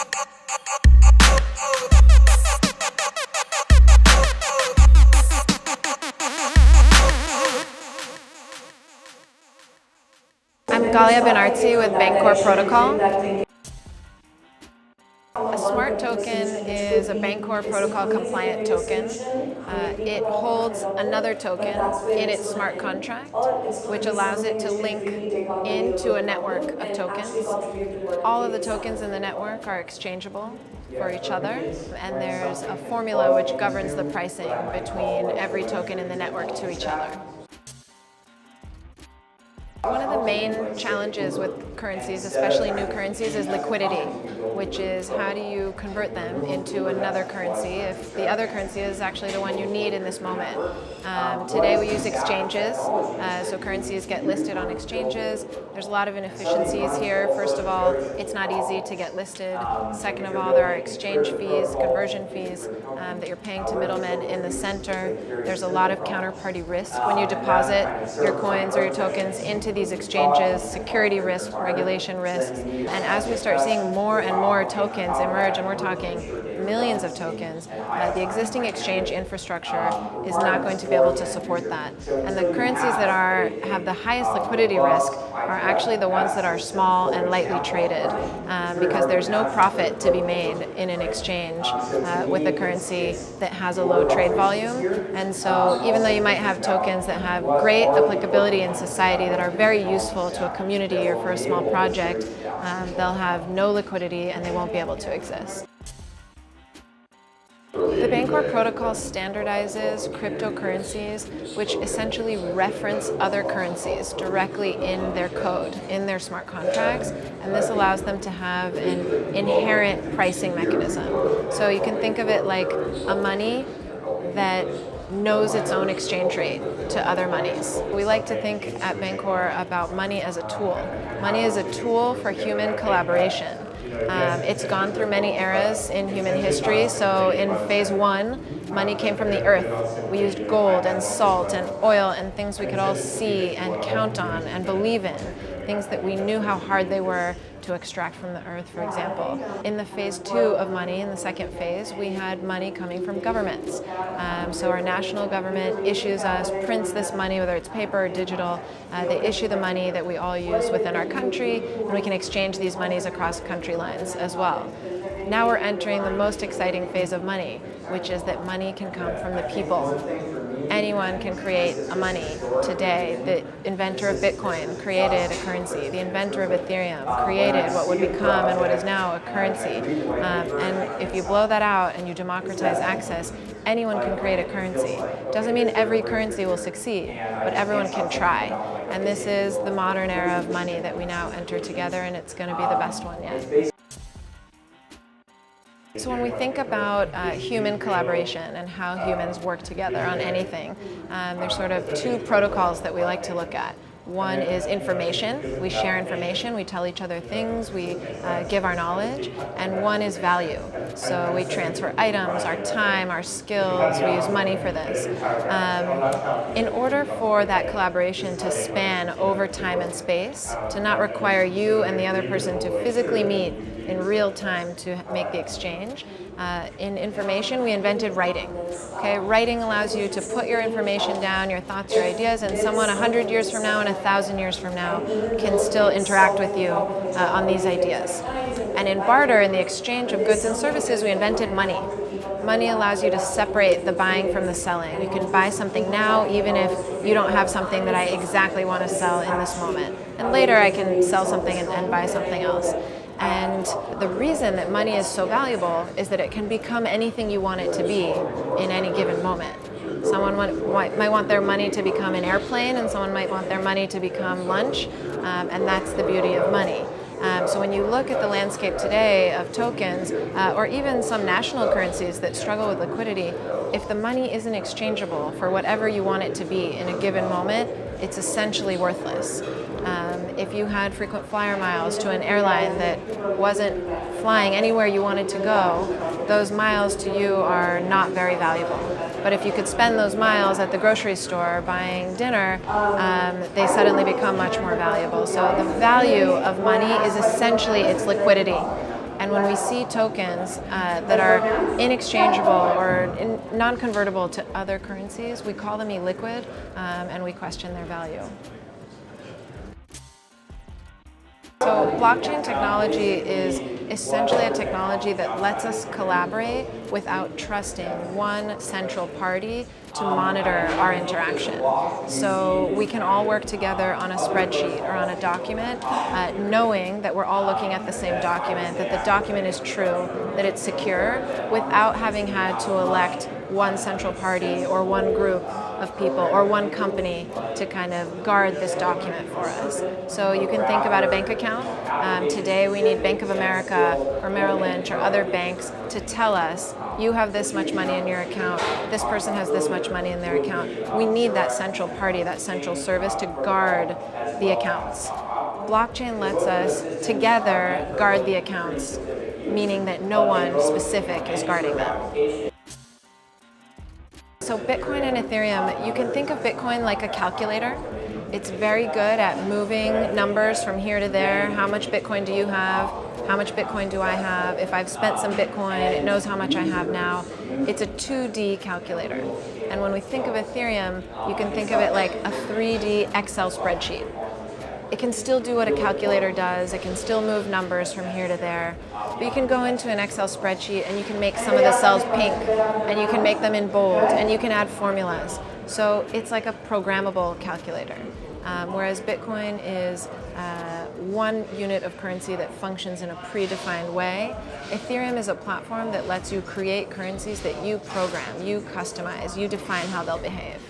I'm Galia Benartzi with Bancor Protocol. A smart token is a Bancor Protocol compliant token. It holds another token in its smart contract, which allows it to link into a network of tokens. All of the tokens in the network are exchangeable for each other, and there's a formula which governs the pricing between every token in the network to each other. One of the main challenges with currencies, especially new currencies, is liquidity, which is how do you convert them into another currency if the other currency is actually the one you need in this moment. Today we use exchanges, so currencies get listed on exchanges. There's a lot of inefficiencies here. First of all, it's not easy to get listed. Second of all, there are exchange fees, conversion fees that you're paying to middlemen in the center. There's a lot of counterparty risk when you deposit your coins or your tokens into these exchanges, security risks, regulation risks. And as we start seeing more and more tokens emerge, and we're talking millions of tokens, the existing exchange infrastructure is not going to be able to support that. And the currencies that have the highest liquidity risk are actually the ones that are small and lightly traded, because there's no profit to be made in an exchange with a currency that has a low trade volume. And so even though you might have tokens that have great applicability in society, that are very useful to a community or for a small project, they'll have no liquidity and they won't be able to exist. The Bancor Protocol standardizes cryptocurrencies which essentially reference other currencies directly in their code, in their smart contracts, and this allows them to have an inherent pricing mechanism. So you can think of it like a money that knows its own exchange rate to other monies. We like to think at Bancor about money as a tool. Money is a tool for human collaboration. It's gone through many eras in human history. So in phase one, money came from the earth. We used gold and salt and oil and things we could all see and count on and believe in, things that we knew how hard they were to extract from the earth, for example. In the phase two of money, in the second phase, we had money coming from governments. So our national government prints this money, whether it's paper or digital. They issue the money that we all use within our country, and we can exchange these monies across country lines as well. Now we're entering the most exciting phase of money, which is that money can come from the people. Anyone can create a money today. The inventor of Bitcoin created a currency. The inventor of Ethereum created what would become and what is now a currency. And if you blow that out and you democratize access, anyone can create a currency. Doesn't mean every currency will succeed, but everyone can try. And this is the modern era of money that we now enter together, and it's going to be the best one yet. So when we think about human collaboration and how humans work together on anything, there's sort of two protocols that we like to look at. One is information. We share information, we tell each other things, we give our knowledge. And one is value. So we transfer items, our time, our skills, we use money for this. In order for that collaboration to span over time and space, to not require you and the other person to physically meet in real time to make the exchange, in information we invented writing. Okay, writing allows you to put your information down, your thoughts, your ideas, and someone 100 years from now and 1,000 years from now can still interact with you on these ideas. And in barter, in the exchange of goods and services, we invented money. Money allows you to separate the buying from the selling. You can buy something now even if you don't have something that I exactly want to sell in this moment. And later I can sell something and buy something else. And the reason that money is so valuable is that it can become anything you want it to be in any given moment. Someone might want their money to become an airplane, and someone might want their money to become lunch, and that's the beauty of money. So when you look at the landscape today of tokens, or even some national currencies that struggle with liquidity, if the money isn't exchangeable for whatever you want it to be in a given moment, it's essentially worthless. If you had frequent flyer miles to an airline that wasn't flying anywhere you wanted to go, those miles to you are not very valuable. But if you could spend those miles at the grocery store buying dinner, they suddenly become much more valuable. So the value of money is essentially its liquidity. And when we see tokens that are inexchangeable or non-convertible to other currencies, we call them illiquid and we question their value. So blockchain technology is essentially a technology that lets us collaborate without trusting one central party to monitor our interaction. So we can all work together on a spreadsheet or on a document, knowing that we're all looking at the same document, that the document is true, that it's secure, without having had to elect one central party or one group of people or one company to kind of guard this document for us. So you can think about a bank account. Today we need Bank of America or Merrill Lynch or other banks to tell us, you have this much money in your account, this person has this much money in their account. We need that central party, that central service to guard the accounts. Blockchain lets us together guard the accounts, meaning that no one specific is guarding them. So Bitcoin and Ethereum, you can think of Bitcoin like a calculator. It's very good at moving numbers from here to there. How much Bitcoin do you have? How much Bitcoin do I have? If I've spent some Bitcoin, it knows how much I have now. It's a 2D calculator. And when we think of Ethereum, you can think of it like a 3D Excel spreadsheet. It can still do what a calculator does. It can still move numbers from here to there. But you can go into an Excel spreadsheet and you can make some of the cells pink, and you can make them in bold, and you can add formulas. So it's like a programmable calculator. Whereas Bitcoin is one unit of currency that functions in a predefined way. Ethereum is a platform that lets you create currencies that you program, you customize, you define how they'll behave.